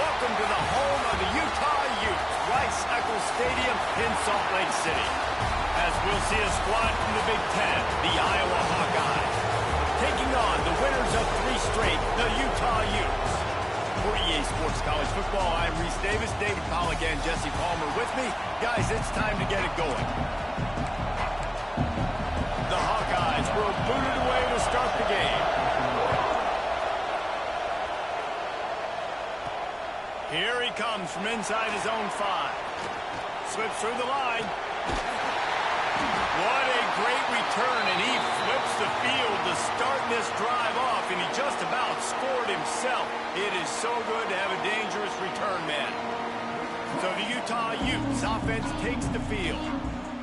Welcome to the home of the Utah Utes, Rice-Eccles Stadium in Salt Lake City. As we'll see a squad from the Big Ten, the Iowa Hawkeyes, taking on the winners of 3 straight, the Utah Utes. For EA Sports College Football, I'm Reese Davis, David Pollack, and Jesse Palmer with me. Guys, it's time to get it going. The Hawkeyes will boot it away to start the game. Here he comes from inside his own 5. Slips through the line. What a great return, and he flips the field to start this drive off, and he just about scored himself. It is so good to have a dangerous return man. So the Utah Utes offense takes the field.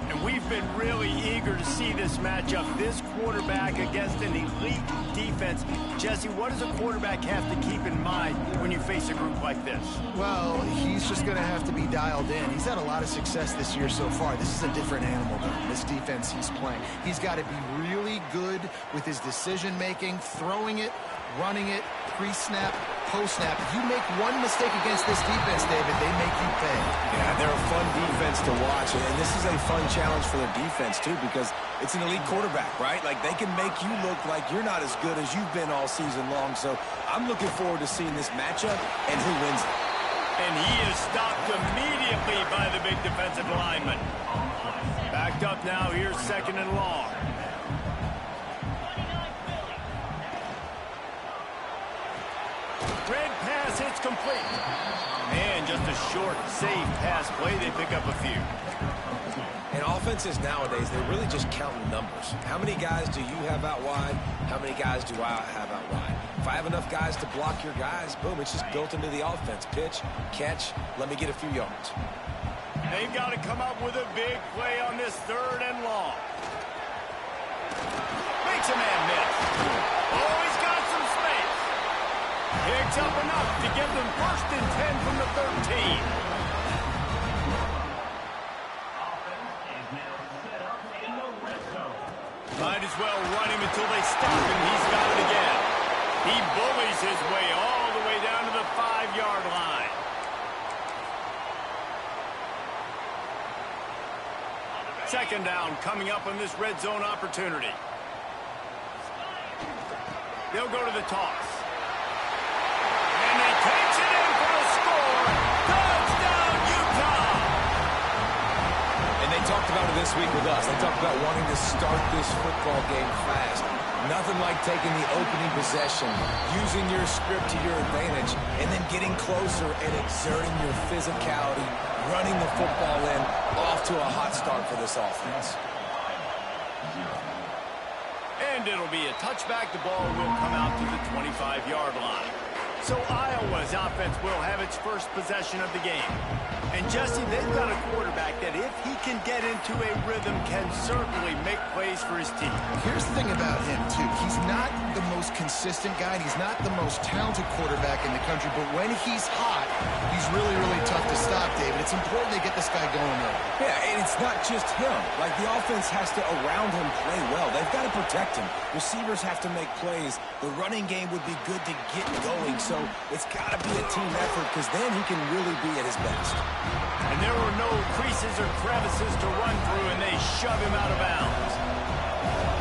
And we've been really eager to see this matchup, this quarterback against an elite defense. Jesse, what does a quarterback have to keep in mind when you face a group like this? Well, he's just going to have to be dialed in. He's had a lot of success this year so far. This is a different animal, though, this defense he's playing. He's got to be really good with his decision-making, throwing it, running it, pre-snap, post-snap. If you make one mistake against this defense, David, they make you pay. Yeah, they're a fun defense to watch, and this is a fun challenge for their defense, too, because it's an elite quarterback, right? Like, they can make you look like you're not as good as you've been all season long, so I'm looking forward to seeing this matchup and who wins it. And he is stopped immediately by the big defensive lineman. Backed up now, here's 2nd and long. Red pass hits complete. And just a short, safe pass play. They pick up a few. And offenses nowadays, they're really just counting numbers. How many guys do you have out wide? How many guys do I have out wide? If I have enough guys to block your guys, boom, it's just built into the offense. Pitch, catch, let me get a few yards. They've got to come up with a big play on this 3rd and long. Makes a man miss. Oh, he's got some space. Picks up enough to give them 1st and 10 from the 13. Might as well run him until they stop him. He's got it again. He bullies his way all the way down to the 5-yard line. Second down coming up on this red zone opportunity. They'll go to the toss. And he takes it in for a score. Touchdown, Utah! And they talked about it this week with us. They talked about wanting to start this football game fast. Nothing like taking the opening possession, using your script to your advantage, and then getting closer and exerting your physicality, running the football in, off to a hot start for this offense. And it'll be a touchback. The ball will come out to the 25-yard line. So Iowa's offense will have its first possession of the game. And Jesse, they've got a quarterback that if he can get into a rhythm can certainly make plays for his team. Here's the thing about him, too. He's not the most consistent guy, and he's not the most talented quarterback in the country, but when he's hot, he's really, really tough to stop, David. It's important they get this guy going early. Yeah, and it's not just him. Like, the offense has to, around him, play well. They've got to protect him. Receivers have to make plays. The running game would be good to get going, so it's got to be a team effort because then he can really be at his best. And there were no creases or crevices to run through, and they shove him out of bounds.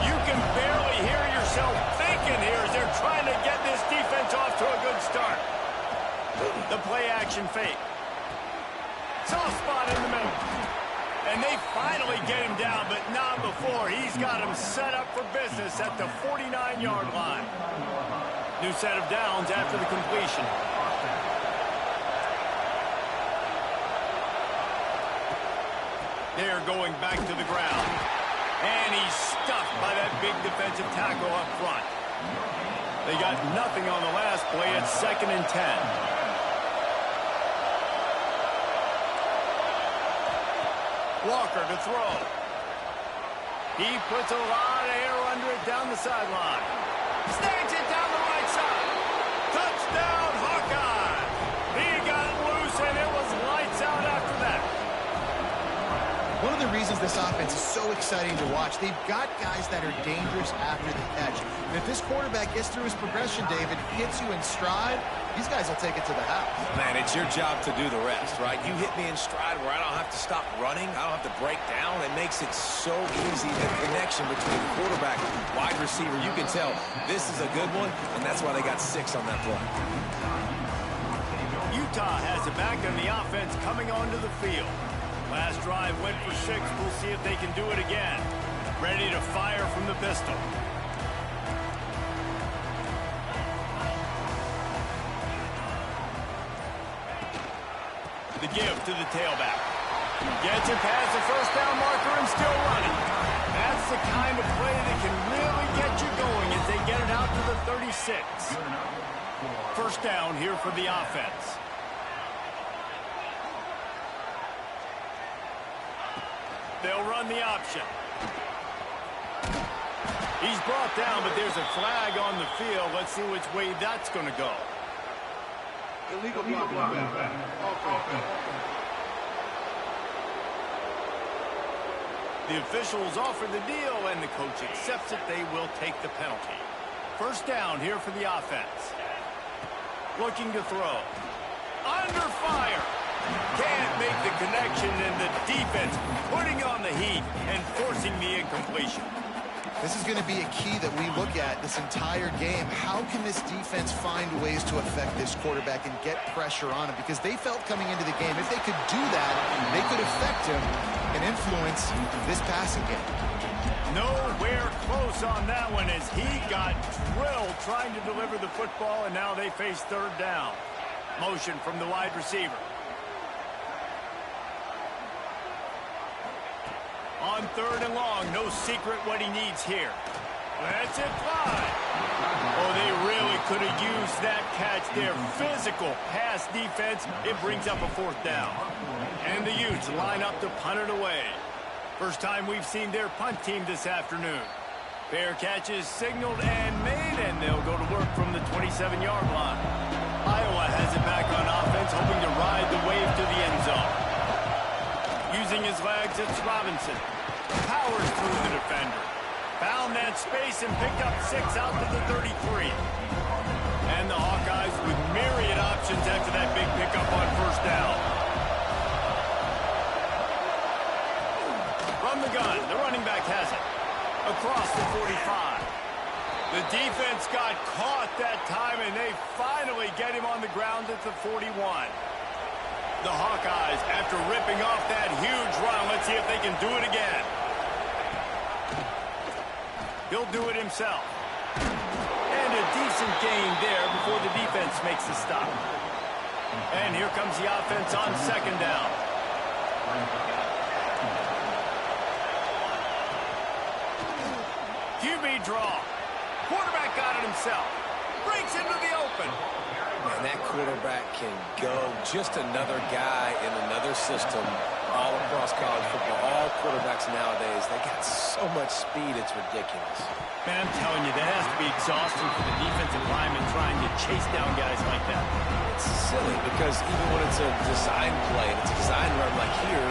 You can barely hear yourself thinking here as they're trying to get this defense off to a good start. The play-action fake. Soft spot in the middle. And they finally get him down, but not before. He's got him set up for business at the 49-yard line. New set of downs after the completion. They're going back to the ground. And he's stuffed by that big defensive tackle up front. They got nothing on the last play. It's 2nd and 10. Walker to throw. He puts a lot of air under it down the sideline. Snags it down the right side. Touchdown, Hawkeye. He got it loose, and it was lights out after that. One of the reasons this offense is so exciting to watch. They've got guys that are dangerous after the catch. And if this quarterback gets through his progression, David, hits you in stride, these guys will take it to the house. Man, it's your job to do the rest, right? You hit me in stride where I don't have to stop running. I don't have to break down. It makes it so easy. The connection between quarterback and wide receiver, you can tell this is a good one, and that's why they got 6 on that play. Utah has it back on the offense coming onto the field. Last drive went for 6. We'll see if they can do it again. Ready to fire from the pistol. The give to the tailback. Gets it past the first down marker and still running. That's the kind of play that can really get you going as they get it out to the 36. First down here for the offense. They'll run the option. He's brought down, but there's a flag on the field. Let's see which way that's going to go. Illegal block. The officials offer the deal, and the coach accepts it. They will take the penalty. First down here for the offense. Looking to throw. Under fire. Can't make the connection, and the defense putting on the heat and forcing the incompletion. This is going to be a key that we look at this entire game. How can this defense find ways to affect this quarterback and get pressure on him? Because they felt coming into the game, if they could do that, they could affect him and influence this passing game. Nowhere close on that one as he got drilled trying to deliver the football, and now they face third down. Motion from the wide receiver. On third and long, no secret what he needs here. Lets it fly. Oh, they really could have used that catch there. Physical pass defense. It brings up a fourth down. And the Utes line up to punt it away. First time we've seen their punt team this afternoon. Fair catch is signaled and made, and they'll go to work from the 27-yard line. Iowa has it back on offense, hoping to ride the wave to the end zone. Using his legs, it's Robinson. Powers through the defender. Found that space and picked up 6 out to the 33. And the Hawkeyes with myriad options after that big pickup on first down. From the gun, the running back has it. Across the 45. The defense got caught that time, and they finally get him on the ground at the 41. The Hawkeyes, after ripping off that huge run, let's see if they can do it again. He'll do it himself. And a decent gain there before the defense makes the stop. And here comes the offense on second down. QB draw. Quarterback got it himself. Breaks into the open. Man, that quarterback can go. Just another guy in another system all across college football. All quarterbacks nowadays, they got so much speed, it's ridiculous. Man, I'm telling you, that has to be exhausting for the defensive lineman trying to chase down guys like that. It's silly because even when it's a design play, and it's a design run like here,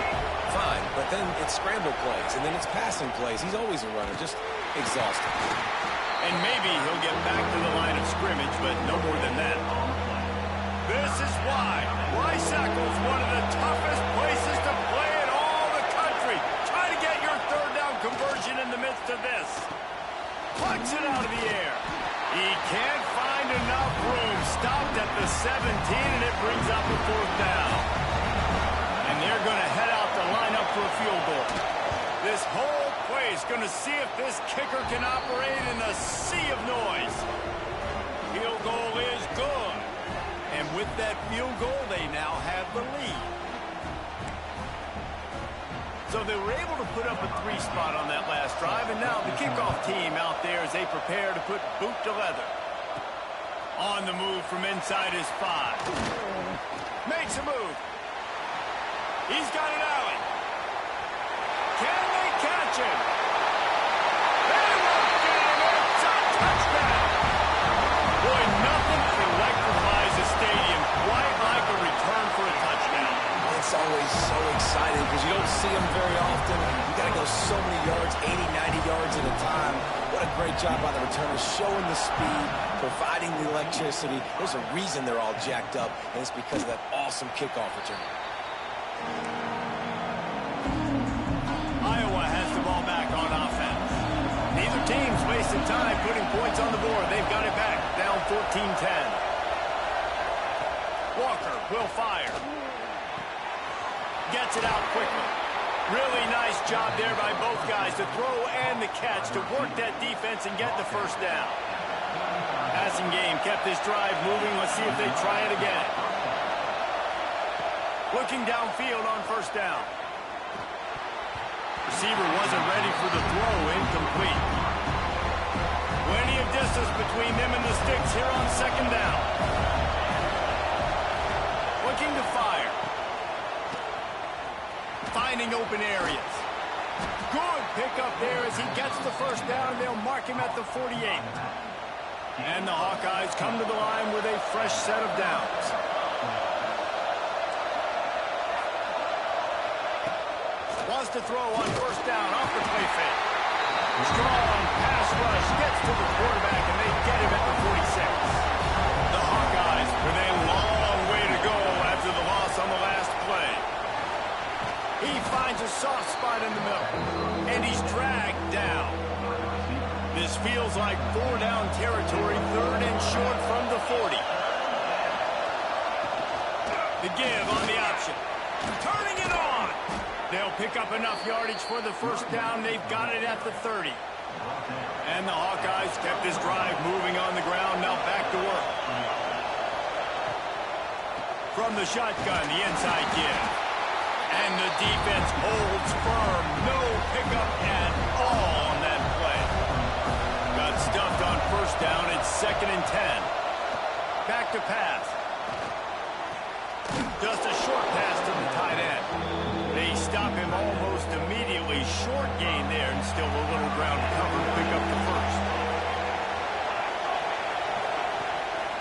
fine. But then it's scramble plays, and then it's passing plays. He's always a runner, just exhausting. And maybe he'll get back to the line of scrimmage, but no more than that. This is why Lysackle's one of the toughest places to play in all the country. Try to get your third down conversion in the midst of this. Plucks it out of the air. He can't find enough room. Stopped at the 17, and it brings up a fourth down. And they're going to head out to line up for a field goal. This whole play is going to see if this kicker can operate in a sea of noise. Field goal is good. And with that field goal, they now have the lead. So they were able to put up a 3 spot on that last drive, and now the kickoff team out there as they prepare to put boot to leather. On the move from inside his 5. Makes a move. He's got an alley. Can they catch him? They won't get him. It's a touchdown. Boy, nothing electrifies a stadium quite like a return for a touchdown. It's always so exciting exciting because you don't see them very often. You got to go so many yards, 80, 90 yards at a time. What a great job by the returners, showing the speed, providing the electricity. There's a reason they're all jacked up, and it's because of that awesome kickoff return. Iowa has the ball back on offense. Neither team's wasting time putting points on the board. They've got it back, down 14-10. Walker will fire. Gets it out quickly. Really nice job there by both guys to throw and the catch to work that defense and get the first down. Passing game kept this drive moving. Let's see if they try it again. Looking downfield on first down. Receiver wasn't ready for the throw. Incomplete. Plenty of distance between them and the sticks here on second down. Looking to fire. Finding open areas. Good pickup there as he gets the first down. They'll mark him at the 48. And the Hawkeyes come to the line with a fresh set of downs. Wants to throw on first down off the play fake. Strong pass rush gets to the quarterback, and they get him at the 46. The Hawkeyes with a long way to go after the loss on the last play. He finds a soft spot in the middle, and he's dragged down. This feels like 4-down territory, third and short from the 40. The give on the option. Turning it on. They'll pick up enough yardage for the first down. They've got it at the 30. And the Hawkeyes kept this drive moving on the ground. Now back to work. From the shotgun, the inside give. And the defense holds firm. No pickup at all on that play. Got stuffed on first down. It's 2nd and 10. Back to pass. Just a short pass to the tight end. They stop him almost immediately. Short gain there and still a little ground cover to pick up the first.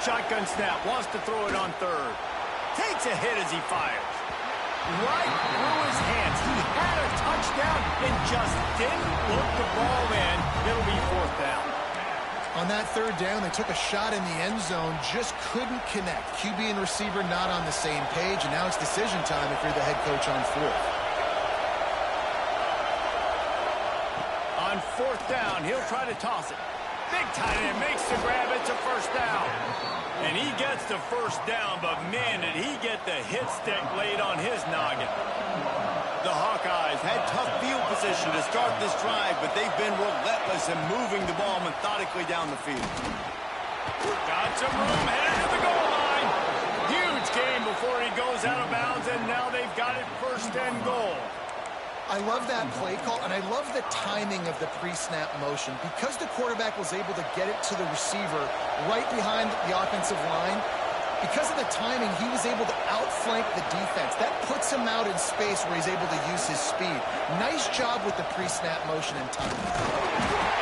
Shotgun snap. Wants to throw it on third. Takes a hit as he fires. Right through his hands. He had a touchdown and just didn't look the ball in. It'll be 4th down. On that third down, they took a shot in the end zone, just couldn't connect. QB and receiver not on the same page, and now it's decision time if you're the head coach on 4th. On 4th down, he'll try to toss it. Big tight end makes the grab. It's a first down. And he gets the first down, but man, did he get the hit stick laid on his noggin. The Hawkeyes had tough field position to start this drive, but they've been relentless in moving the ball methodically down the field. Got some room, headed to the goal line. Huge game before he goes out of bounds, and now they've got it 1st and goal. I love that play call, and I love the timing of the pre-snap motion. Because the quarterback was able to get it to the receiver right behind the offensive line, because of the timing, he was able to outflank the defense. That puts him out in space where he's able to use his speed. Nice job with the pre-snap motion and timing.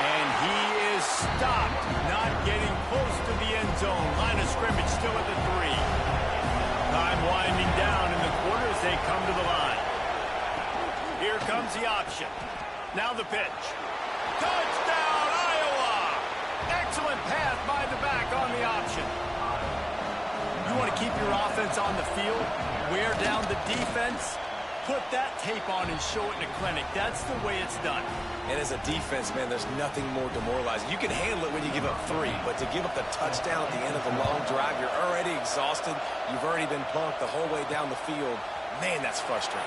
And he is stopped, not getting close to the end zone. Line of scrimmage still at the 3. Time winding down in the quarter as they come to the line. Here comes the option. Now the pitch. Touchdown, Iowa! Excellent pass by the back on the option. You want to keep your offense on the field, wear down the defense, put that tape on and show it in a clinic. That's the way it's done. And as a defense, man, there's nothing more demoralizing. You can handle it when you give up 3, but to give up the touchdown at the end of the long drive, you're already exhausted. You've already been punked the whole way down the field. Man, that's frustrating.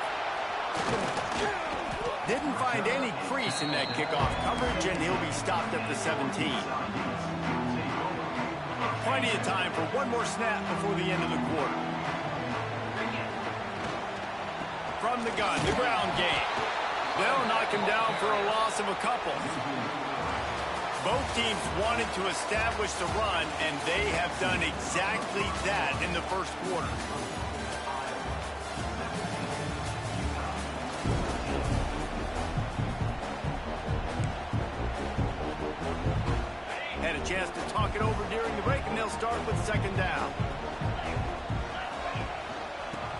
Didn't find any crease in that kickoff coverage, and he'll be stopped at the 17. Plenty of time for one more snap before the end of the quarter. From the gun, the ground game. They'll knock him down for a loss of a couple. Both teams wanted to establish the run, and they have done exactly that in the first quarter. Had a chance to talk it over during the break, and they'll start with 2nd down.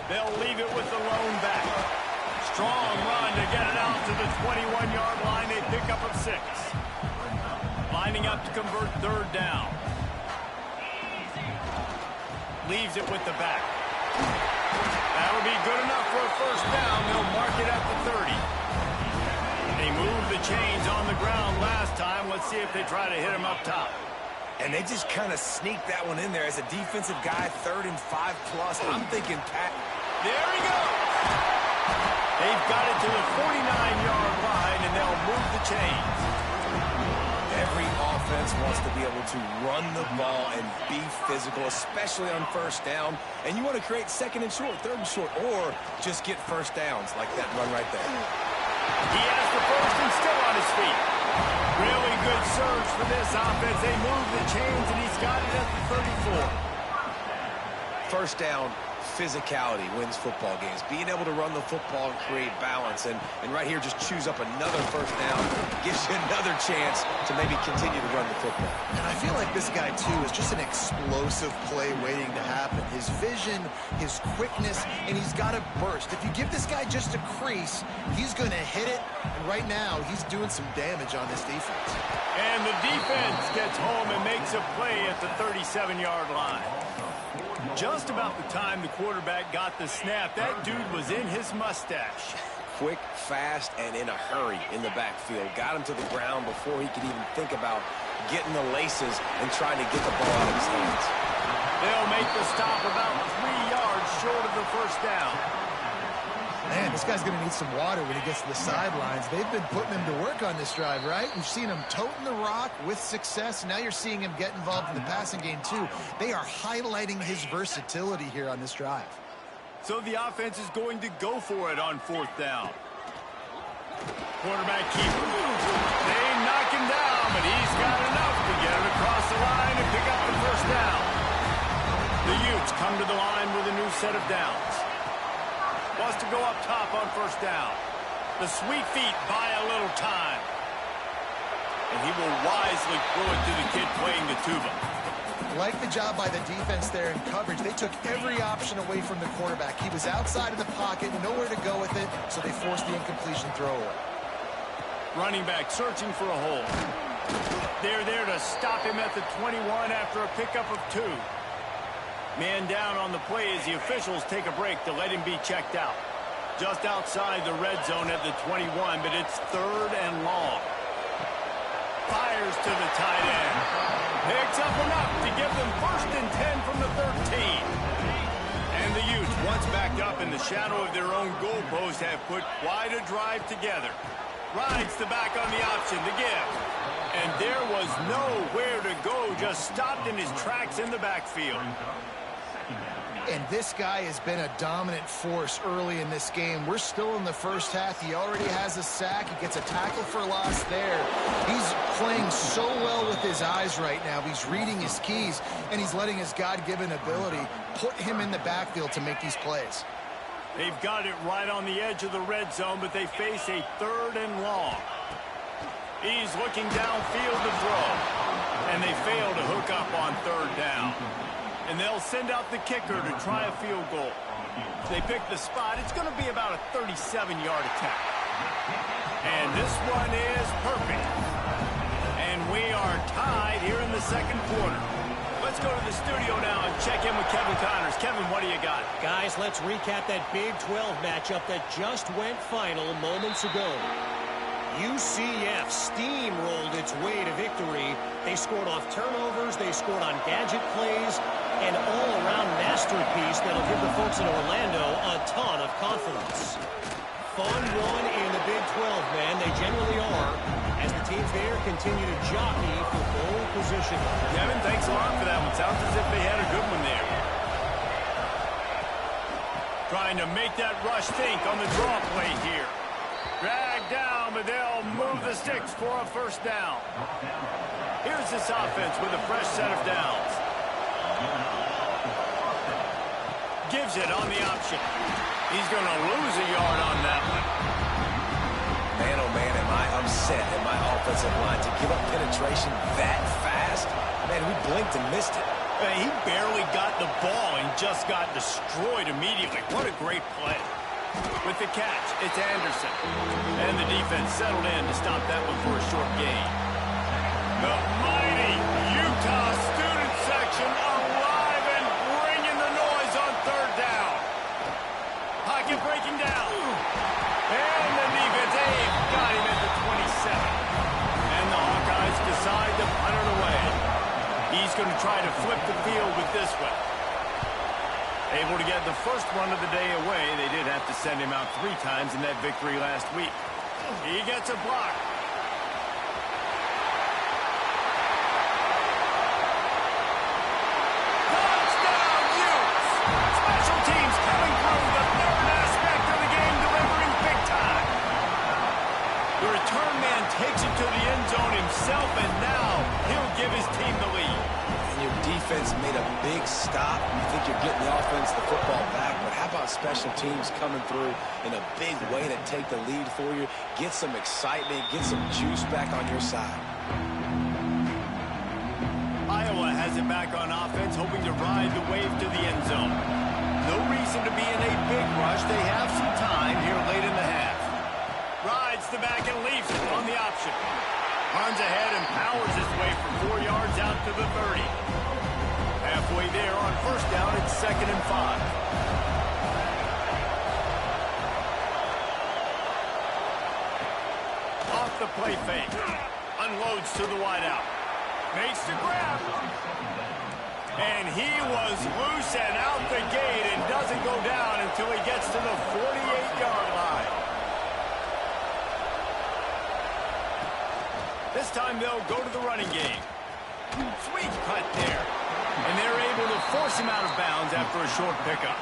They'll leave it with the lone back. Strong run to get it out to the 21-yard line. They pick up of 6. Lining up to convert third down. Leaves it with the back. That would be good enough for a first down. They'll mark it at the 30. They moved the chains on the ground last time. Let's see if they try to hit him up top. And they just kind of sneaked that one in there as a defensive guy, 3rd and 5+. I'm thinking Pat. There he goes. They've got it to the 49-yard line, and they'll move the chains. Every offense wants to be able to run the ball and be physical, especially on first down. And you want to create 2nd and short, 3rd and short, or just get first downs like that run right there. He has the first and still on his feet. Really good surge for this offense. They move the chains, and he's got it at the 34. First down, physicality wins football games. Being able to run the football and create balance. And right here, just choose up another first down. Gives you another chance to maybe continue to run the football. And I feel like this guy, too, is just an explosive play waiting to happen. His vision, his quickness, and he's got to burst. If you give this guy just a crease, he's going to hit it. And right now, he's doing some damage on this defense. And the defense gets home and makes a play at the 37-yard line. Just about the time the quarterback got the snap, that dude was in his mustache. Quick, fast, and in a hurry in the backfield. Got him to the ground before he could even think about getting the laces and trying to get the ball out of his hands. They'll make the stop about 3 yards short of the first down. Man, this guy's going to need some water when he gets to the sidelines. They've been putting him to work on this drive, right? We've seen him toting the rock with success. Now you're seeing him get involved in the passing game, too. They are highlighting his versatility here on this drive. So the offense is going to go for it on 4th down. Quarterback keeper. They knock him down, but he's got enough to get it across the line and pick up the first down. The Utes come to the line with a new set of downs. Wants to go up top on first down. The sweet feet buy a little time. And he will wisely throw it to the kid playing the tuba. Like the job by the defense there in coverage. They took every option away from the quarterback. He was outside of the pocket, nowhere to go with it, so they forced the incompletion throw away. Running back searching for a hole. They're there to stop him at the 21 after a pickup of 2. Man down on the play as the officials take a break to let him be checked out. Just outside the red zone at the 21, but it's 3rd and long. Fires to the tight end. Picks up enough to give them 1st and 10 from the 13. And the Utes, once backed up in the shadow of their own goalpost, have put quite a drive together. Rides the back on the option, the give. And there was nowhere to go, just stopped in his tracks in the backfield. And this guy has been a dominant force early in this game. We're still in the first half. He already has a sack. He gets a tackle for loss there. He's playing so well with his eyes right now. He's reading his keys, and he's letting his God-given ability put him in the backfield to make these plays. They've got it right on the edge of the red zone, but they face a 3rd and long. He's looking downfield to throw, and they fail to hook up on 3rd down. And they'll send out the kicker to try a field goal. They pick the spot. It's going to be about a 37-yard attack. And this one is perfect. And we are tied here in the 2nd quarter. Let's go to the studio now and check in with Kevin Connors. Kevin, what do you got? Guys, let's recap that Big 12 matchup that just went final moments ago. UCF steamrolled its way to victory. They scored off turnovers, they scored on gadget plays, an all-around masterpiece that'll give the folks in Orlando a ton of confidence. Fun one in the Big 12, man. They genuinely are, as the teams there continue to jockey for pole position. Kevin, thanks a lot for that one. Sounds as if they had a good one there. Trying to make that rush think on the draw play here. Drag down, but they'll move the sticks for a first down. Here's this offense with a fresh set of downs. Gives it on the option. He's going to lose a yard on that one. Man, oh man, am I upset at my offensive line to give up penetration that fast? Man, we blinked and missed it. He barely got the ball and just got destroyed immediately. What a great play. With the catch, it's Anderson. And the defense settled in to stop that one for a short gain. The mighty Utah student section alive and bringing the noise on third down. Pocket breaking down. And the defense got him at the 27. And the Hawkeyes decide to punt it away. He's going to try to flip the field with this one. Able to get the first one of the day away. They did have to send him out 3 times in that victory last week. He gets a block. Touchdown, Utes! Special teams coming through the third aspect of the game, delivering big time. The return man takes it to the end zone himself, and now he'll give his team the lead. Your defense made a big stop. You think you're getting the offense the football back, but how about special teams coming through in a big way to take the lead for you, get some excitement, get some juice back on your side. Iowa has it back on offense, hoping to ride the wave to the end zone. No reason to be in a big rush. They have some time here late in the half. Rides the back and leaves it on the option. Runs ahead and powers his way for 4 yards out to the 30. Halfway there on first down, it's 2nd and 5. Off the play fake. Unloads to the wideout. Makes the grab. And he was loose and out the gate and doesn't go down until he gets to the 48-yard line. This time they'll go to the running game. Sweet cut there. And they're able to force him out of bounds after a short pickup.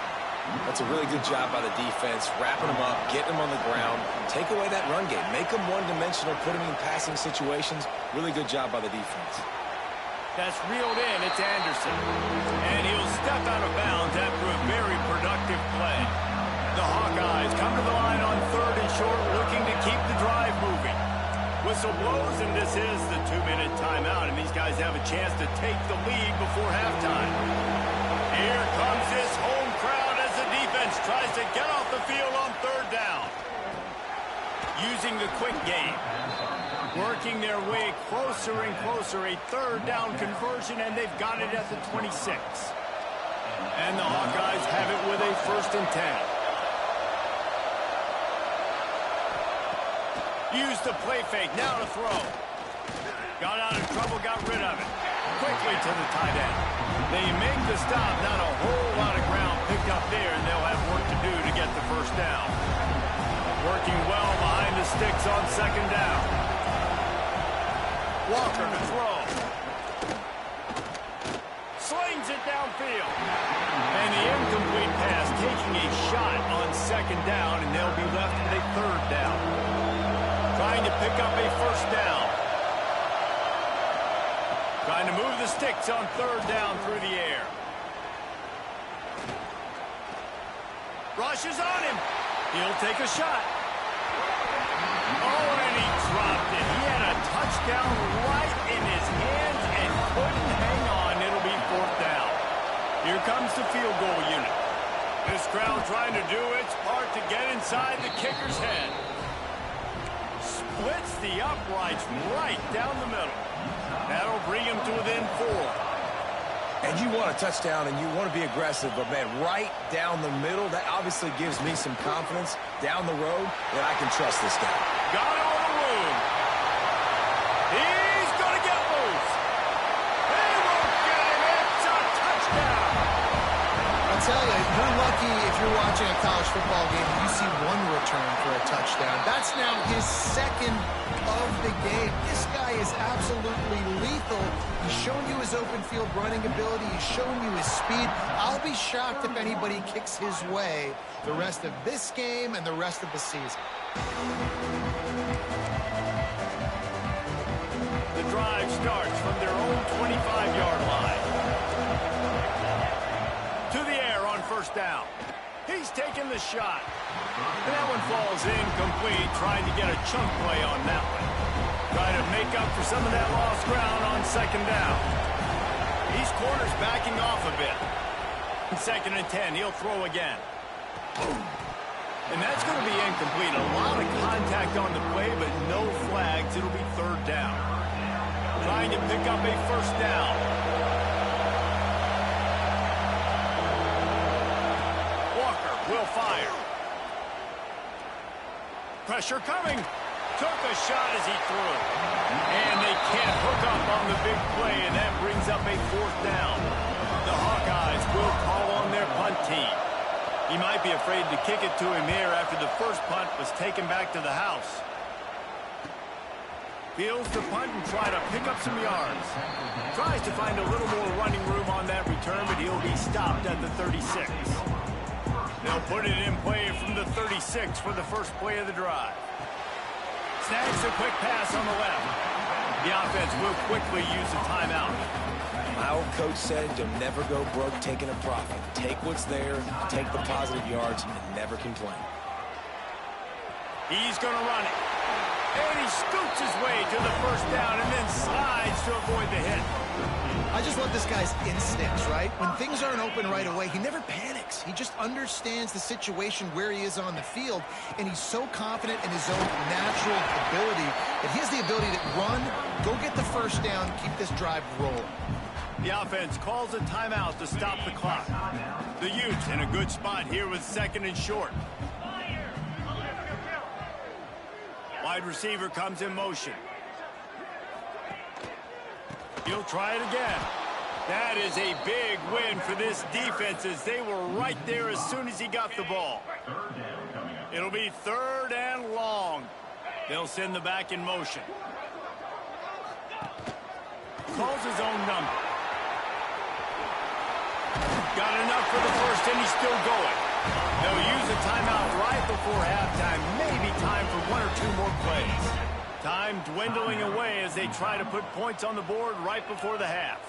That's a really good job by the defense, wrapping him up, getting him on the ground. Take away that run game. Make him one-dimensional, put him in passing situations. Really good job by the defense. That's reeled in. It's Anderson. And he'll step out of bounds after a very productive play. The Hawkeyes come to the line on 3rd and short, looking to keep the drive moving. Whistle blows, and this is the 2-minute timeout, and these guys have a chance to take the lead before halftime. Here comes this home crowd as the defense tries to get off the field on 3rd down. Using the quick game. Working their way closer and closer, a 3rd down conversion, and they've got it at the 26. And the Hawkeyes have it with a 1st and 10. Used the play fake, now to throw. Got out of trouble, got rid of it. Quickly to the tight end. They make the stop, not a whole lot of ground picked up there, and they'll have work to do to get the 1st down. Working well behind the sticks on 2nd down. Walker to throw. Slings it downfield. And the incomplete pass taking a shot on 2nd down, and they'll be left with a 3rd down. Trying to pick up a 1st down. Trying to move the sticks on 3rd down through the air. Rushes on him. He'll take a shot. Oh, and he dropped it. He had a touchdown right in his hands and couldn't hang on. It'll be 4th down. Here comes the field goal unit. This crowd trying to do its part to get inside the kicker's head. Splits the uprights right down the middle. That'll bring him to within 4. And you want a touchdown and you want to be aggressive, but man, right down the middle, that obviously gives me some confidence down the road that I can trust this guy. Got him on the room. He's going to get loose. He won't get him. It's a touchdown. I'll tell you, you're lucky if you're watching a college football game and you see one return for a touchdown. That's now his 2nd of the game. This guy is absolutely lethal. He's shown you his open field running ability. He's shown you his speed. I'll be shocked if anybody kicks his way the rest of this game and the rest of the season. The drive starts from their own 25-yard line. To the air on 1st down. He's taking the shot. And that one falls incomplete, trying to get a chunk play on that one. Trying to make up for some of that lost ground on 2nd down. These corners backing off a bit. 2nd and 10, he'll throw again. And that's going to be incomplete. A lot of contact on the play, but no flags. It'll be third down. Trying to pick up a first down. Walker will fire. Pressure coming. Took a shot as he threw. And they can't hook up on the big play, and that brings up a fourth down. The Hawkeyes will call on their punt team. He might be afraid to kick it to him here after the first punt was taken back to the house. Fields the punt and try to pick up some yards. Tries to find a little more running room on that return, but he'll be stopped at the 36. They'll put it in play from the 36 for the first play of the drive. Snags a quick pass on the left. The offense will quickly use a timeout. My old coach said you'll never go broke taking a profit. Take what's there, take the positive yards, and never complain. He's going to run it. And he scoots his way to the first down and then slides to avoid the hit. I just love this guy's instincts, right? When things aren't open right away, he never panics. He just understands the situation where he is on the field, and he's so confident in his own natural ability that he has the ability to run, go get the first down, keep this drive rolling. The offense calls a timeout to stop the clock. The Utes in a good spot here with second and short. Wide receiver comes in motion. He'll try it again. That is a big win for this defense as they were right there as soon as he got the ball. It'll be third and long. They'll send the back in motion. Calls his own number. Got enough for the first, and he's still going. They'll use a timeout right before halftime. Maybe time for one or two more plays. Time dwindling away as they try to put points on the board right before the half.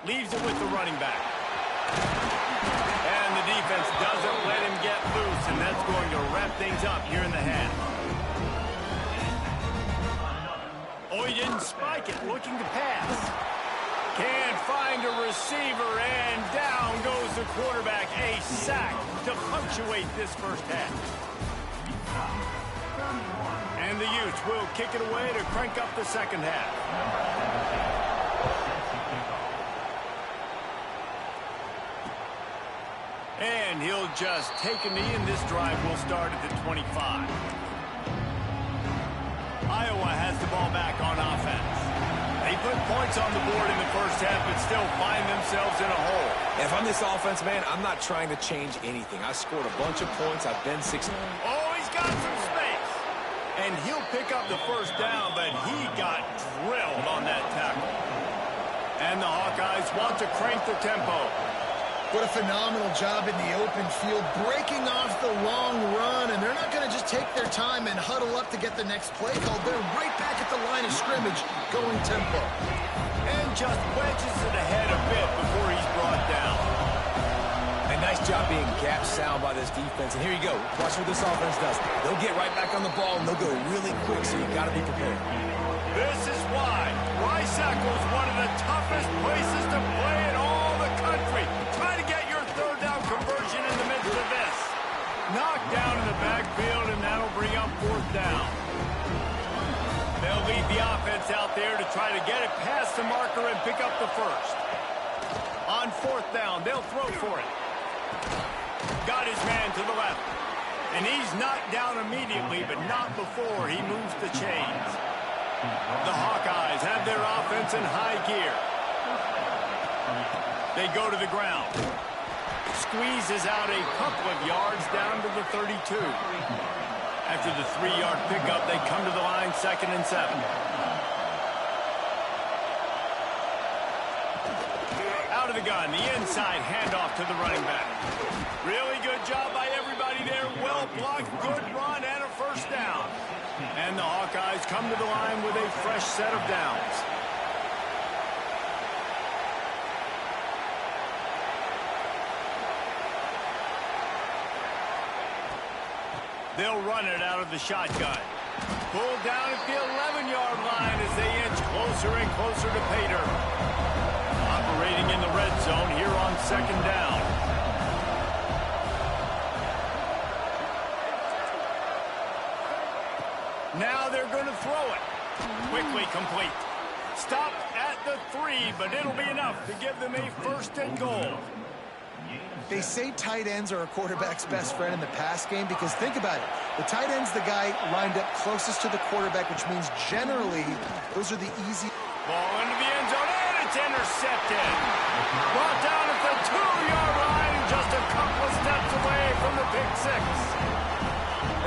Leaves it with the running back. And the defense doesn't let him get loose, and that's going to wrap things up here in the half. Oh, he didn't spike it, looking to pass. Can't find a receiver, and down goes the quarterback. A sack to punctuate this first half. And the Utes will kick it away to crank up the second half. And he'll just take a knee, and this drive will start at the 25. Iowa has the ball back on offense. They put points on the board in the first half, but still find themselves in a hole. If I'm this offense, man, I'm not trying to change anything. I scored a bunch of points. I've been 6. Oh, he's got some space. And he'll pick up the first down, but he got drilled on that tackle. And the Hawkeyes want to crank the tempo. What a phenomenal job in the open field, breaking off the long run, and they're not going to just take their time and huddle up to get the next play called. They're right back at the line of scrimmage, going tempo. And just wedges it ahead a bit before he's brought down. A nice job being gap sound by this defense. And here you go. Watch what this offense does. They'll get right back on the ball, and they'll go really quick, so you've got to be prepared. This is why Rice-Eccles is one of the toughest places to play in all the country. Try to get your third down conversion in the midst of this. Knocked down in the backfield, and that'll bring up fourth down. They'll lead the offense out there to try to get it past the marker and pick up the first. On fourth down, they'll throw for it. Got his man to the left. And he's knocked down immediately, but not before he moves the chains. The Hawkeyes have their offense in high gear. They go to the ground. Squeezes out a couple of yards down to the 32. After the 3-yard pickup, they come to the line, 2nd and 7. Out of the gun, the inside handoff to the running back. Really good job by everybody there. Well blocked, good run, and a first down. And the Hawkeyes come to the line with a fresh set of downs. They'll run it out of the shotgun. Pulled down at the 11-yard line as they inch closer and closer to pay dirt. operating in the red zone here on second down. Now they're going to throw it. Quickly complete. Stop at the 3, but it'll be enough to give them a first and goal. They say tight ends are a quarterback's best friend in the pass game because think about it. The tight end's the guy lined up closest to the quarterback, which means generally those are the easy. Ball into the end zone, and it's intercepted. Brought down at the 2-yard line, just a couple of steps away from the pick six.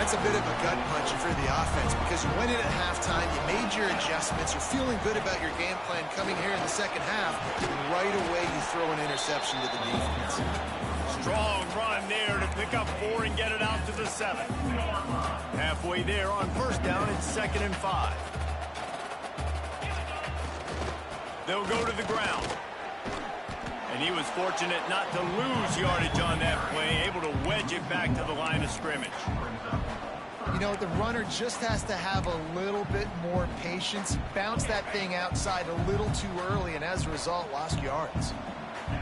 That's a bit of a gut punch for the offense because you went in at halftime, you made your adjustments, you're feeling good about your game plan coming here in the second half, and right away you throw an interception to the defense. Strong run there to pick up 4 and get it out to the 7. Halfway there on first down, it's 2nd and 5. They'll go to the ground. And he was fortunate not to lose yardage on that play, able to wedge it back to the line of scrimmage. You know, the runner just has to have a little bit more patience, bounce that thing outside a little too early, and as a result, lost yards.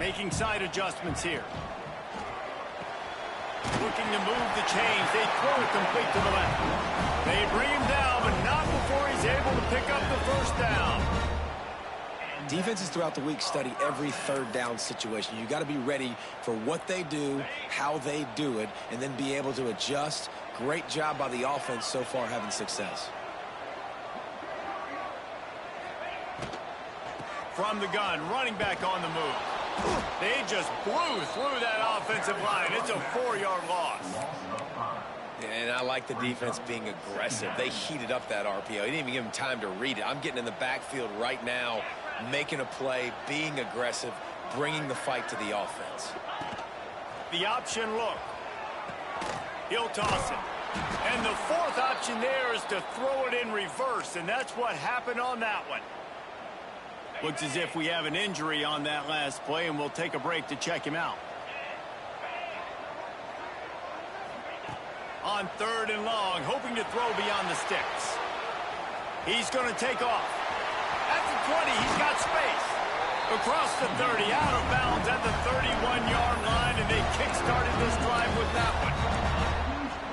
Making side adjustments here. Looking to move the chains. They throw it complete to the left. They bring him down, but not before he's able to pick up the first down. Defenses throughout the week study every third down situation. You got to be ready for what they do, how they do it, and then be able to adjust. Great job by the offense so far having success. From the gun, running back on the move. They just blew through that offensive line. It's a 4-yard loss. And I like the defense being aggressive. They heated up that RPO. He didn't even give him time to read it. I'm getting in the backfield right now, making a play, being aggressive, bringing the fight to the offense. The option look. He'll toss it. And the fourth option there is to throw it in reverse, and that's what happened on that one. Looks as if we have an injury on that last play, and we'll take a break to check him out. On 3rd and long, hoping to throw beyond the sticks. He's going to take off. At the 20, he's got space. Across the 30, out of bounds at the 31-yard line, and they kick-started this drive with that one.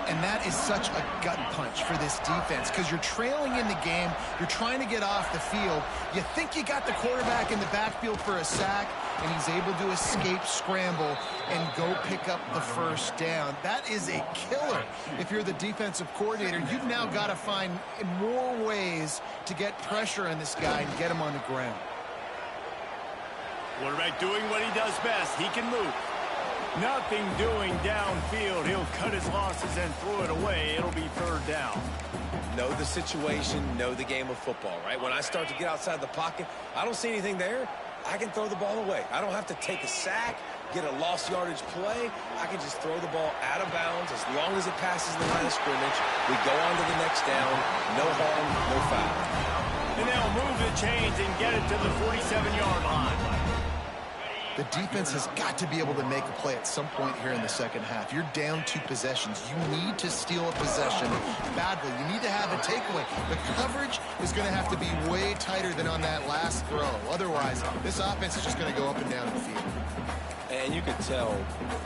And that is such a gut punch for this defense because you're trailing in the game. You're trying to get off the field. You think you got the quarterback in the backfield for a sack, and he's able to escape, scramble, and go pick up the first down. That is a killer. If you're the defensive coordinator, you've now got to find more ways to get pressure on this guy and get him on the ground. Quarterback doing what he does best. He can move. Nothing doing downfield. He'll cut his losses and throw it away. It'll be 3rd down. Know the situation, know the game of football, right? When I start to get outside the pocket, I don't see anything there. I can throw the ball away. I don't have to take a sack, get a lost yardage play. I can just throw the ball out of bounds as long as it passes the line of scrimmage. We go on to the next down. No harm, no foul. And they'll move the chains and get it to the 47-yard line. The defense has got to be able to make a play at some point here in the second half. You're down 2 possessions. You need to steal a possession badly. You need to have a takeaway. The coverage is going to have to be way tighter than on that last throw. Otherwise, this offense is just going to go up and down the field. And you could tell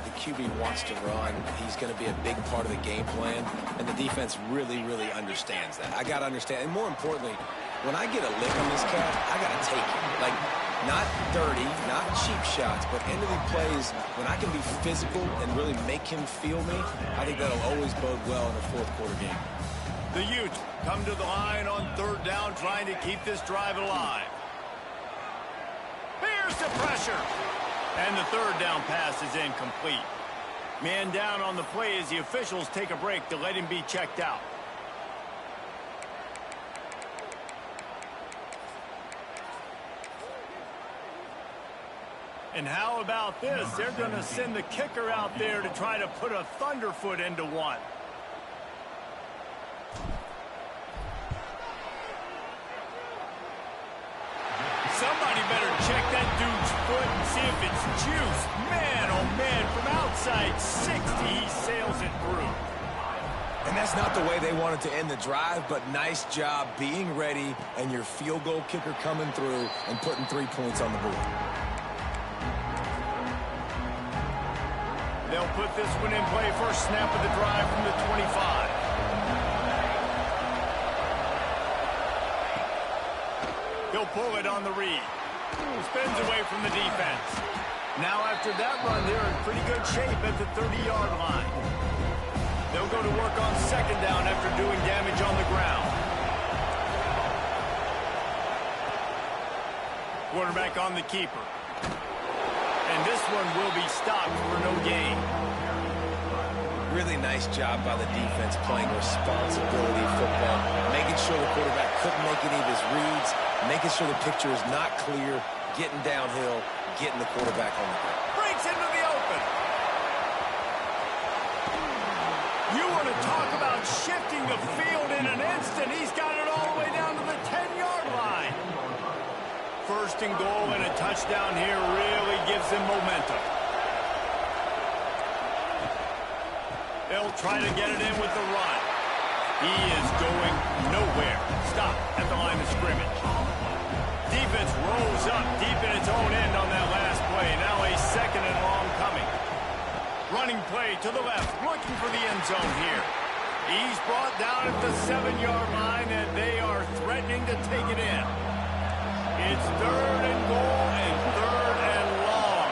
the QB wants to run. He's going to be a big part of the game plan. And the defense really, really understands that. I got to understand. And more importantly, when I get a lick on this cat, I got to take it. Like, not dirty, not cheap shots, but end of the plays, when I can be physical and really make him feel me, I think that'll always bode well in a 4th quarter game. The Utes come to the line on 3rd down, trying to keep this drive alive. Here's the pressure. And the 3rd down pass is incomplete. Man down on the play as the officials take a break to let him be checked out. And how about this? They're going to send the kicker out there to try to put a thunderfoot into one. Somebody better check that dude's foot and see if it's juice. Man, oh man, from outside 60, he sails it through. And that's not the way they wanted to end the drive, but nice job being ready and your field goal kicker coming through and putting 3 points on the board. They'll put this one in play. First snap of the drive from the 25. He'll pull it on the read. Spins away from the defense. Now after that run, they're in pretty good shape at the 30-yard line. They'll go to work on second down after doing damage on the ground. Quarterback on the keeper. And this one will be stopped for no gain. Really nice job by the defense playing responsibility football, making sure the quarterback couldn't make any of his reads, making sure the picture is not clear, getting downhill, getting the quarterback on the ground. Breaks into the open. You want to talk about shifting the field in an instant. He's got it all the way down to the 10-yard line. First and goal and a touchdown here really gives them momentum. They'll try to get it in with the run. He is going nowhere. Stop at the line of scrimmage. Defense rolls up deep in its own end on that last play. Now a second and long coming. Running play to the left, looking for the end zone here. He's brought down at the 7-yard line, and they are threatening to take it in. It's third and goal and third and long.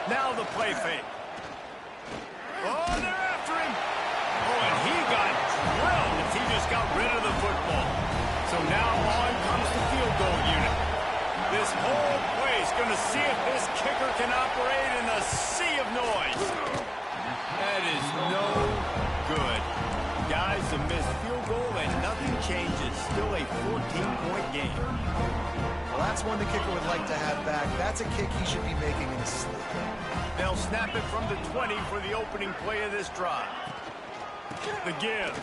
Now the play fake. Oh, they're after him. Oh, and he got drilled as he just got rid of the football. So now on comes the field goal unit. This whole play is going to see if this kicker can operate in a sea of noise. That is no good. Guys, a missed field goal and nothing changes. Still a 14-point game. Well, that's one the kicker would like to have back. That's a kick he should be making in his sleep. They'll snap it from the 20 for the opening play of this drive. The give.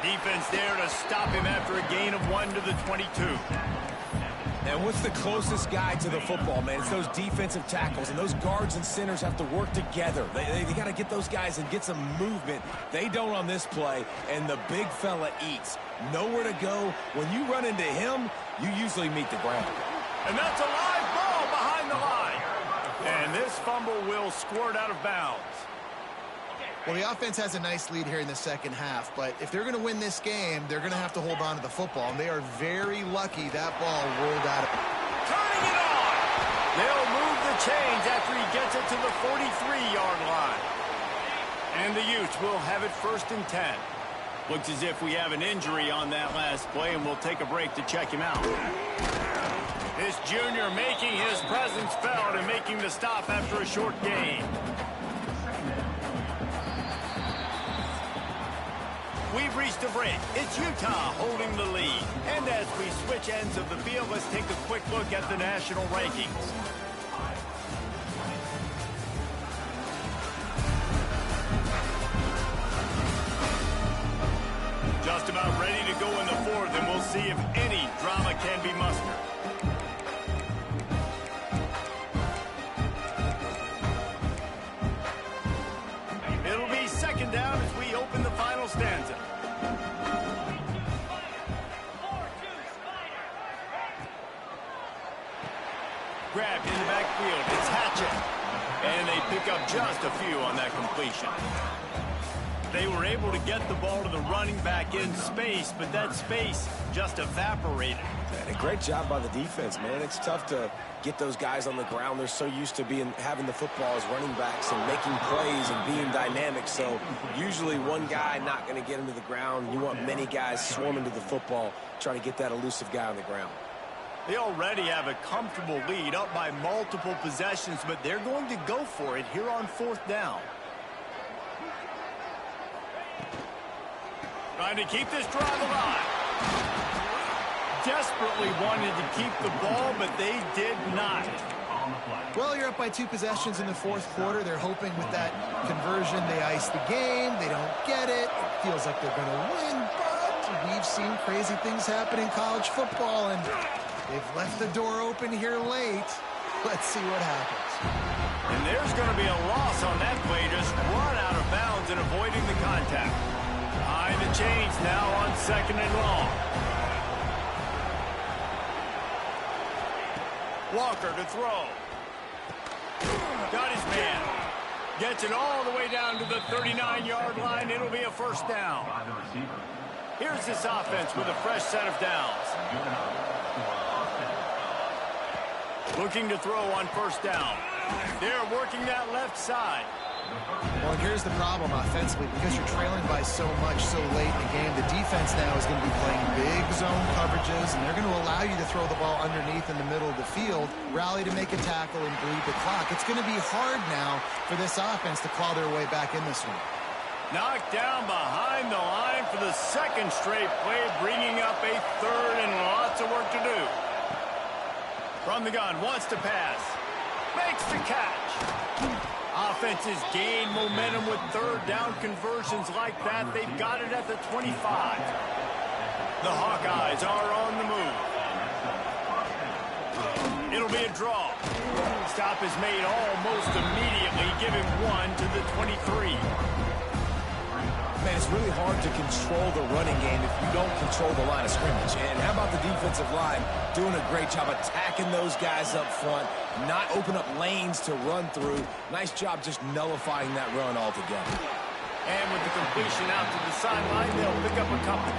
Defense there to stop him after a gain of 1 to the 22. And what's the closest guy to the football, man? It's those defensive tackles, and those guards and centers have to work together. They got to get those guys and get some movement. They don't on this play, and the big fella eats. Nowhere to go. When you run into him, you usually meet the ground. And that's a live ball behind the line. And this fumble will squirt out of bounds. Well, the offense has a nice lead here in the second half, but if they're going to win this game, they're going to have to hold on to the football, and they are very lucky that ball rolled out of it. Turning it on! They'll move the chains after he gets it to the 43-yard line. And the Utes will have it first and 10. Looks as if we have an injury on that last play, and we'll take a break to check him out. This junior making his presence felt and making the stop after a short gain. We've reached a break. It's Utah holding the lead. And as we switch ends of the field, let's take a quick look at the national rankings. Just about ready to go in the fourth, and we'll see if any drama can be mustered. It'll be second down as we open the final stanza. Grabbed in the backfield. It's Hatchett. And they pick up just a few on that completion. They were able to get the ball to the running back in space, but that space just evaporated. And a great job by the defense, man. It's tough to get those guys on the ground. They're so used to having the football as running backs and making plays and being dynamic. So usually one guy not going to get into the ground. You want many guys swarming to the football, trying to get that elusive guy on the ground. They already have a comfortable lead up by multiple possessions, but they're going to go for it here on fourth down. Trying to keep this drive alive. Desperately wanted to keep the ball, but they did not. Well, you're up by 2 possessions in the fourth quarter. They're hoping with that conversion they ice the game. They don't get it. It feels like they're going to win, but we've seen crazy things happen in college football, and they've left the door open here late. Let's see what happens. And there's going to be a loss on that play, just run out of bounds and avoiding the contact. Behind the chains now on second and long. Walker to throw. Got his man. Gets it all the way down to the 39-yard line. It'll be a first down. Here's this offense with a fresh set of downs. Looking to throw on first down. They're working that left side. Well, here's the problem offensively. Because you're trailing by so much so late in the game, the defense now is going to be playing big zone coverages, and they're going to allow you to throw the ball underneath in the middle of the field, rally to make a tackle, and bleed the clock. It's going to be hard now for this offense to claw their way back in this one. Knocked down behind the line for the second straight play, bringing up a third and lots of work to do. From the gun, wants to pass. Makes the catch. Offenses gain momentum with third down conversions like that. They've got it at the 25. The Hawkeyes are on the move. It'll be a draw. Stop is made almost immediately, giving one to the 23. Man, it's really hard to control the running game if you don't control the line of scrimmage. And how about the defensive line doing a great job attacking those guys up front, not open up lanes to run through. Nice job just nullifying that run altogether. And with the completion out to the sideline, they'll pick up a couple.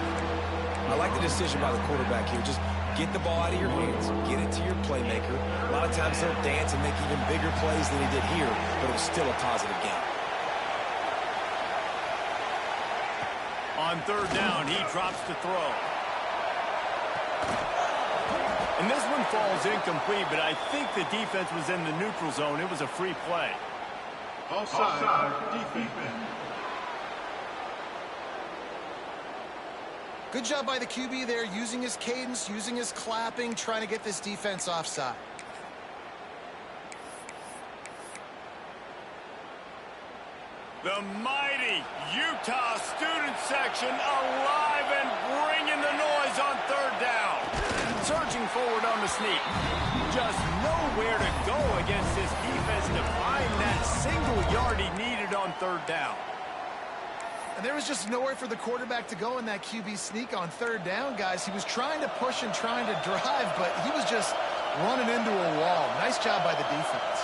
I like the decision by the quarterback here. Just get the ball out of your hands, get it to your playmaker. A lot of times he'll dance and make even bigger plays than he did here, but it was still a positive game. On third down, he drops to throw. And this one falls incomplete, but I think the defense was in the neutral zone. It was a free play. Offside, defense. Good job by the QB there, using his cadence, using his clapping, trying to get this defense offside. The mighty Utah student section alive and bringing the noise on third down. Surging forward on the sneak. Just nowhere to go against this defense to find that single yard he needed on third down. And there was just nowhere for the quarterback to go in that QB sneak on third down, guys. He was trying to push and trying to drive, but he was just running into a wall. Nice job by the defense.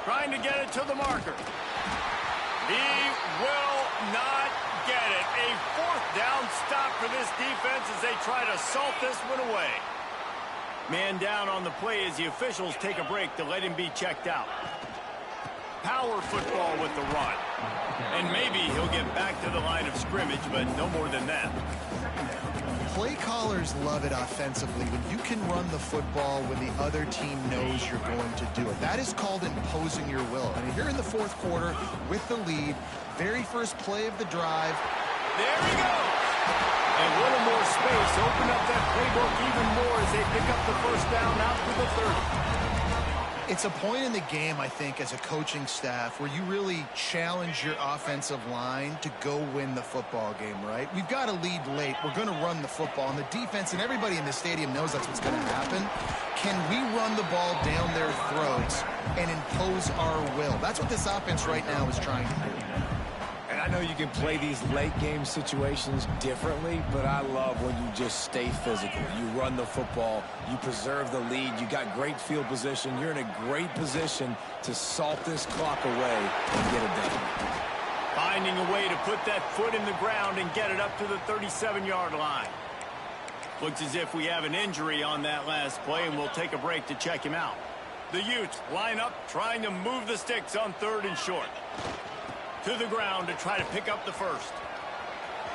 Trying to get it to the marker. He will not get it. A fourth down stop for this defense as they try to salt this one away. Man down on the play as the officials take a break to let him be checked out. Power football with the run. And maybe he'll get back to the line of scrimmage, but no more than that. Play callers love it offensively when you can run the football when the other team knows you're going to do it. That is called imposing your will. And here in the fourth quarter with the lead, very first play of the drive. There he goes. And a little more space. Open up that playbook even more as they pick up the first down out to the 30. It's a point in the game, I think, as a coaching staff where you really challenge your offensive line to go win the football game, right? We've got to lead late. We're going to run the football. And the defense and everybody in the stadium knows that's what's going to happen. Can we run the ball down their throats and impose our will? That's what this offense right now is trying to do. And I know you can play these late game situations differently, but I love when you just stay physical. You run the football, you preserve the lead, you got great field position, you're in a great position to salt this clock away and get it done. Finding a way to put that foot in the ground and get it up to the 37-yard line. Looks as if we have an injury on that last play, and we'll take a break to check him out. The Utes line up, trying to move the sticks on third and short. To the ground to try to pick up the first.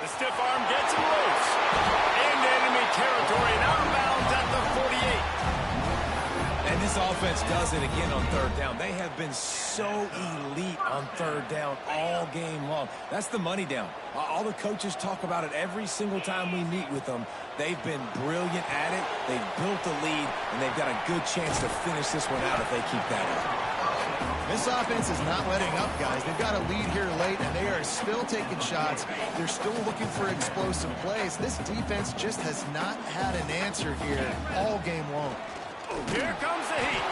The stiff arm gets him loose. Into enemy territory and out of bounds at the 48. And this offense does it again on third down. They have been so elite on third down all game long. That's the money down. All the coaches talk about it every single time we meet with them. They've been brilliant at it. They've built the lead, and they've got a good chance to finish this one out if they keep that up. This offense is not letting up, guys. They've got a lead here late, and they are still taking shots. They're still looking for explosive plays. This defense just has not had an answer here all game long. Here comes the heat.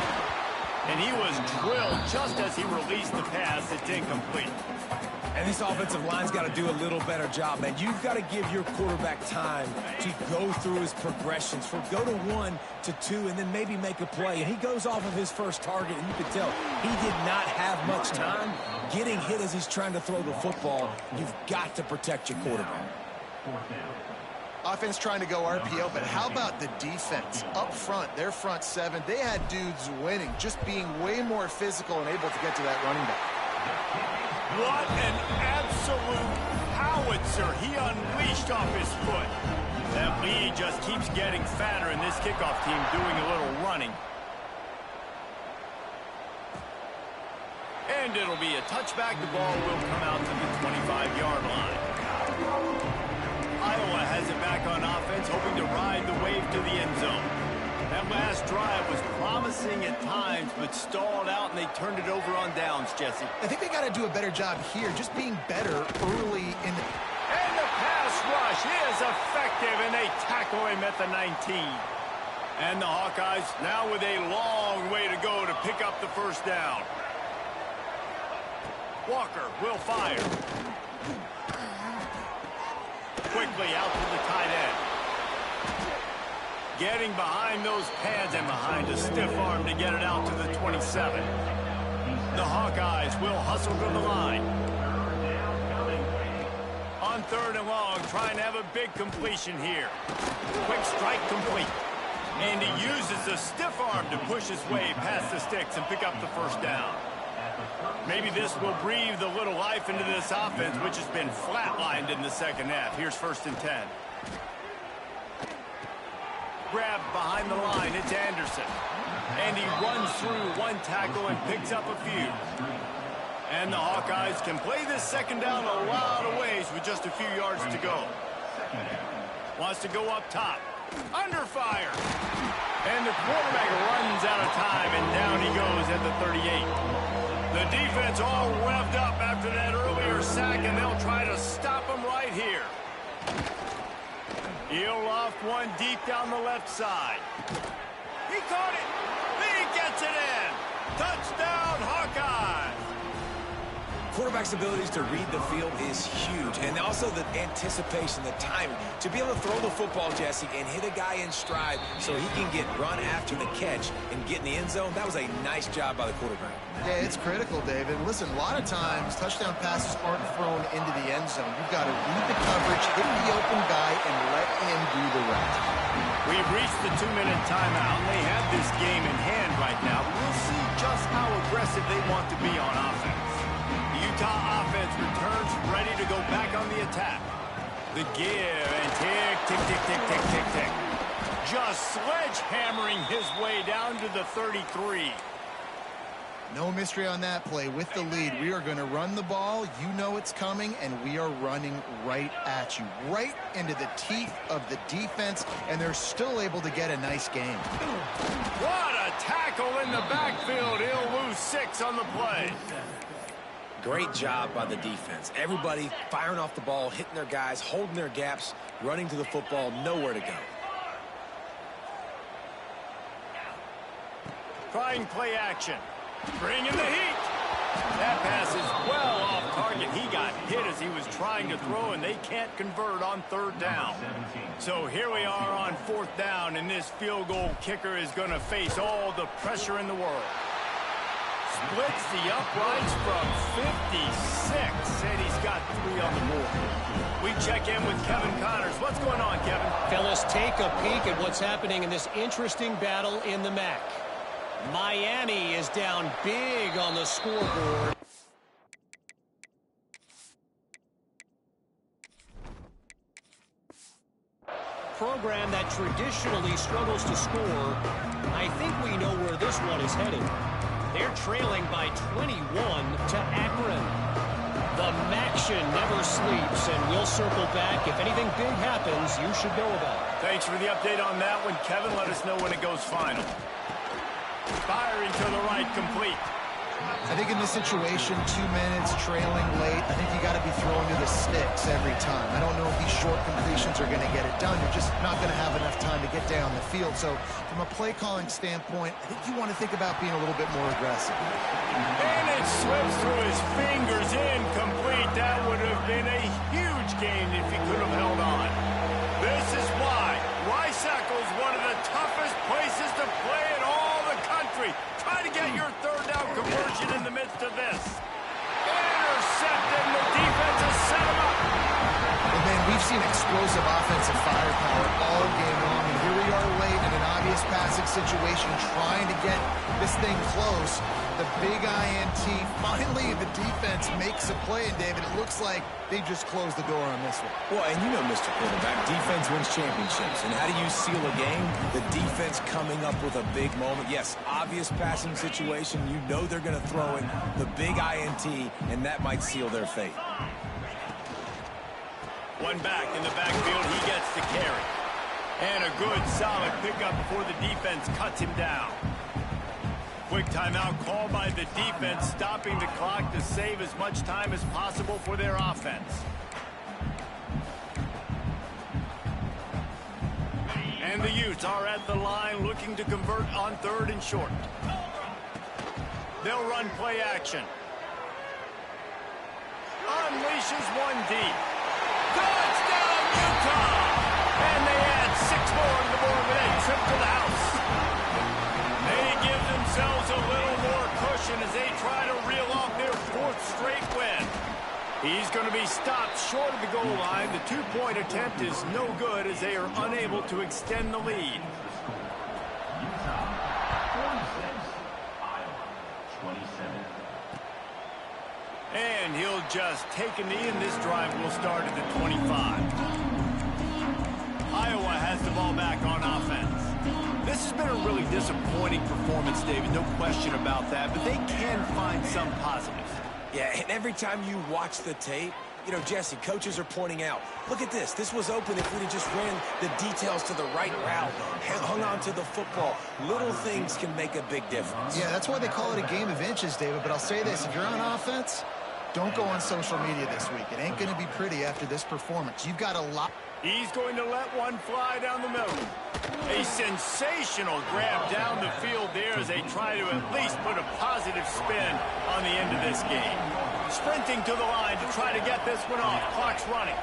And he was drilled just as he released the pass. It's incomplete. And this offensive line's got to do a little better job, man. You've got to give your quarterback time to go through his progressions. Go to 1 to 2 and then maybe make a play. And he goes off of his first target, and you can tell he did not have much time getting hit as he's trying to throw the football. You've got to protect your quarterback. Offense trying to go RPO, but how about the defense? Up front, their front seven, they had dudes winning, just being way more physical and able to get to that running back. What an absolute howitzer he unleashed off his foot. That lead just keeps getting fatter, and this kickoff team doing a little running. And it'll be a touchback. The ball will come out to the 25-yard line. Iowa has it back on offense, hoping to ride the wave to the end zone. That last drive was promising at times, but stalled out, and they turned it over on downs, Jesse. I think they got to do a better job here, just being better early in the... And the pass rush is effective, and they tackle him at the 19. And the Hawkeyes now with a long way to go to pick up the first down. Walker will fire. Quickly out to the tight end. Getting behind those pads and behind a stiff arm to get it out to the 27. The Hawkeyes will hustle to the line. On 3rd and long, trying to have a big completion here. Quick strike complete. And he uses the stiff arm to push his way past the sticks and pick up the first down. Maybe this will breathe a little life into this offense, which has been flatlined in the second half. Here's 1st and 10. Grab behind the line, it's Anderson. And he runs through one tackle and picks up a few. And the Hawkeyes can play this second down a lot of ways with just a few yards to go. Wants to go up top. Under fire. And the quarterback runs out of time, and down he goes at the 38. The defense all revved up after that earlier sack, and they'll try to stop him right here. He'll loft one deep down the left side. He caught it. He gets it in. Touchdown, Hawkeyes. Quarterback's abilities to read the field is huge, and also the anticipation, the timing. To be able to throw the football, Jesse, and hit a guy in stride so he can get run after the catch and get in the end zone, that was a nice job by the quarterback. Yeah, it's critical, David. Listen, a lot of times, touchdown passes aren't thrown into the end zone. You've got to read the coverage, hit the open guy, and let him do the rest. We've reached the 2-minute timeout. They have this game in hand right now. We'll see just how aggressive they want to be on offense. The Utah offense returns ready to go back on the attack. The give and tick, tick, tick, tick, tick, tick, tick. Just sledgehammering his way down to the 33. No mystery on that play. With the lead, we are going to run the ball. You know it's coming, and we are running right at you, right into the teeth of the defense, and they're still able to get a nice game. What a tackle in the backfield. He'll lose 6 on the play. Great job by the defense. Everybody firing off the ball, hitting their guys, holding their gaps, running to the football, nowhere to go. Trying play action. Bring in the heat. That pass is well off target. He got hit as he was trying to throw, and they can't convert on 3rd down. So here we are on 4th down, and this field goal kicker is going to face all the pressure in the world. Splits the uprights from 56, and he's got 3 on the board. We check in with Kevin Connors. What's going on, Kevin? Fellas, take a peek at what's happening in this interesting battle in the MAC. Miami is down big on the scoreboard. Program that traditionally struggles to score. I think we know where this one is headed. They're trailing by 21 to Akron. The Maction never sleeps, and we'll circle back. If anything big happens, you should know about it. Thanks for the update on that one, Kevin. Let us know when it goes final. Firing to the right, complete. I think in this situation, 2 minutes, trailing late, I think you got to be throwing to the sticks every time. I don't know if these short completions are going to get it done. You're just not going to have enough time to get down the field. So from a play calling standpoint, I think you want to think about being a little bit more aggressive. And it slips through his fingers, incomplete. That would have been a huge gain if he could have held on. This is why Rice-Eccles, one of the toughest places to play in all the country. Try to get your third down conversion in the midst of this. Intercepted, and the defense has set him up. Well, man, we've seen explosive offensive firepower all game long, and here we are late in an obvious passing situation trying to get this thing close. The big INT, finally the defense makes a play, and David, it looks like they just closed the door on this one. Well, and you know, Mr. Quarterback, defense wins championships. And how do you seal a game? The defense coming up with a big moment. Yes, obvious passing situation. You know they're going to throw in the big INT, and that might seal their fate. One back in the backfield, he gets the carry. And a good, solid pickup before the defense cuts him down. Quick timeout called by the defense, stopping the clock to save as much time as possible for their offense. And the Utes are at the line looking to convert on 3rd and short. They'll run play action. Unleashes one deep. Touchdown, Utah! And they add 6 more to the board with a trip to the house. They give themselves a little more cushion as they try to reel off their 4th straight win. He's going to be stopped short of the goal line. The 2-point attempt is no good as they are unable to extend the lead. And he'll just take a knee, and this drive will start at the 25. Iowa has the ball back on offense. This has been a really disappointing performance, David, no question about that, but they can find some positives. Yeah, and every time you watch the tape, you know, Jesse, coaches are pointing out, look at this. This was open if we just ran the details to the right route, hung on to the football. Little things can make a big difference. Yeah, that's why they call it a game of inches, David. But I'll say this, if you're on offense, don't go on social media this week. It ain't going to be pretty after this performance. You've got a lot. He's going to let one fly down the middle. A sensational grab down the field there as they try to at least put a positive spin on the end of this game. Sprinting to the line to try to get this one off. Clock's running.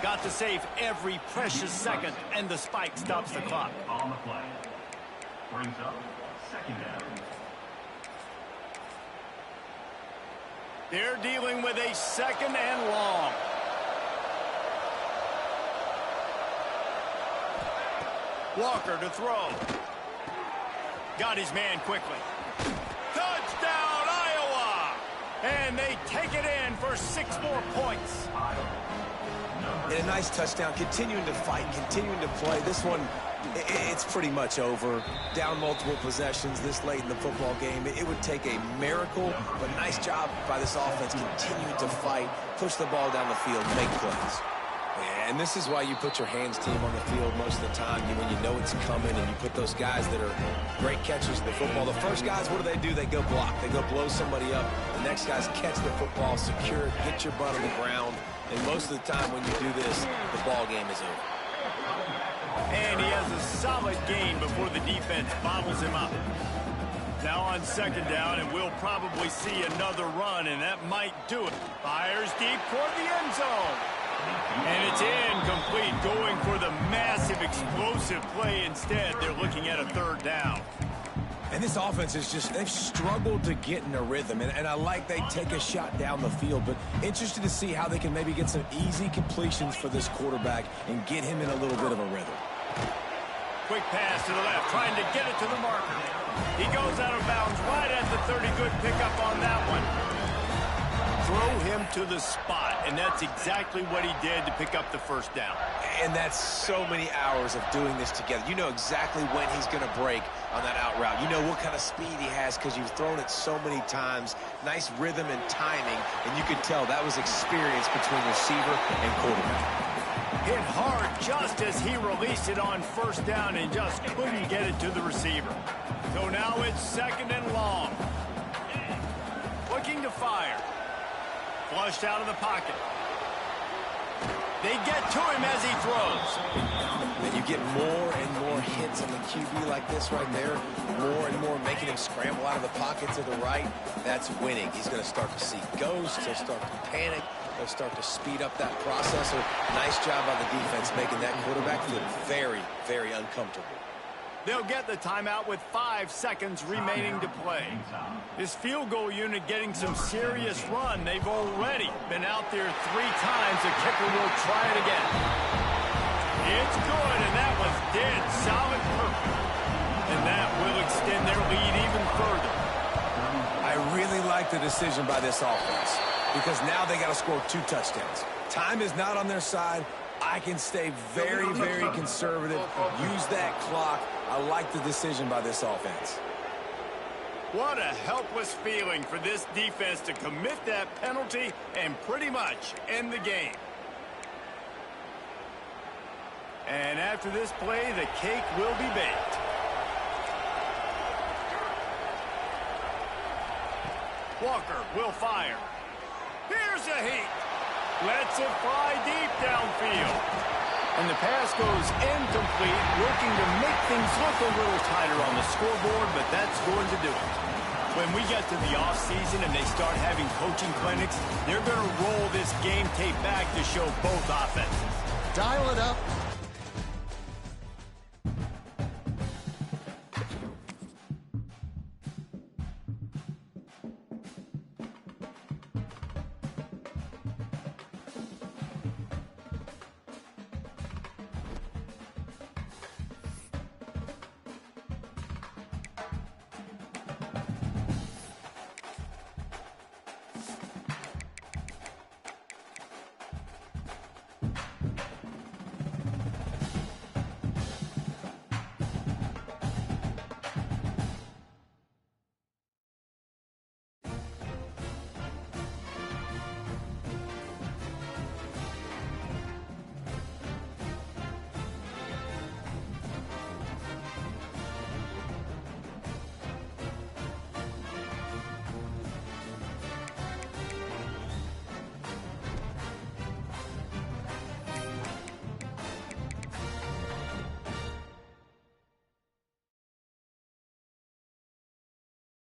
Got to save every precious second, and the spike stops the clock. On the play. Brings up 2nd down. They're dealing with a 2nd and long. Walker to throw. Got his man quickly. Touchdown, Iowa! And they take it in for 6 more points. And a nice touchdown, continuing to fight, continuing to play. This one, it's pretty much over. Down multiple possessions this late in the football game. It would take a miracle, but nice job by this offense continuing to fight, push the ball down the field, make plays. And this is why you put your hands team on the field most of the time. When you know it's coming and you put those guys that are great catchers of the football. The first guys, what do? They go block. They go blow somebody up. The next guys catch the football, secure it, get your butt on the ground. And most of the time when you do this, the ball game is over. And he has a solid gain before the defense bottles him up. Now on 2nd down, and we'll probably see another run, and that might do it. Fires deep toward the end zone. And it's incomplete, going for the massive, explosive play instead. They're looking at a 3rd down. And this offense is just, they've struggled to get in a rhythm. And I like they take a shot down the field, but interested to see how they can maybe get some easy completions for this quarterback and get him in a little bit of a rhythm. Quick pass to the left, trying to get it to the marker. He goes out of bounds right at the 30. Good pickup on that one. Throw him to the spot, and that's exactly what he did to pick up the first down. And that's so many hours of doing this together. You know exactly when he's going to break on that out route. You know what kind of speed he has because you've thrown it so many times. Nice rhythm and timing, and you could tell that was experience between receiver and quarterback. Hit hard just as he released it on first down and just couldn't get it to the receiver. So now it's 2nd and long. Looking to fire. Flushed out of the pocket. They get to him as he throws. And you get more and more hits on the QB like this right there. More and more making him scramble out of the pocket to the right. That's winning. He's going to start to see ghosts. He'll start to panic. He'll start to speed up that process. Nice job by the defense making that quarterback feel very, very uncomfortable. They'll get the timeout with 5 seconds remaining to play. This field goal unit getting some serious run. They've already been out there 3 times. The kicker will try it again. It's good, and that was dead solid perfect. And that will extend their lead even further. I really like the decision by this offense because now they got to score 2 touchdowns. Time is not on their side. I can stay very, very conservative, use that clock. I like the decision by this offense. What a helpless feeling for this defense to commit that penalty and pretty much end the game. And after this play, the cake will be baked. Walker will fire. Here's a heat. Lets it fly deep downfield. And the pass goes incomplete, working to make things look a little tighter on the scoreboard, but that's going to do it. When we get to the offseason and they start having coaching clinics, they're going to roll this game tape back to show both offenses. Dial it up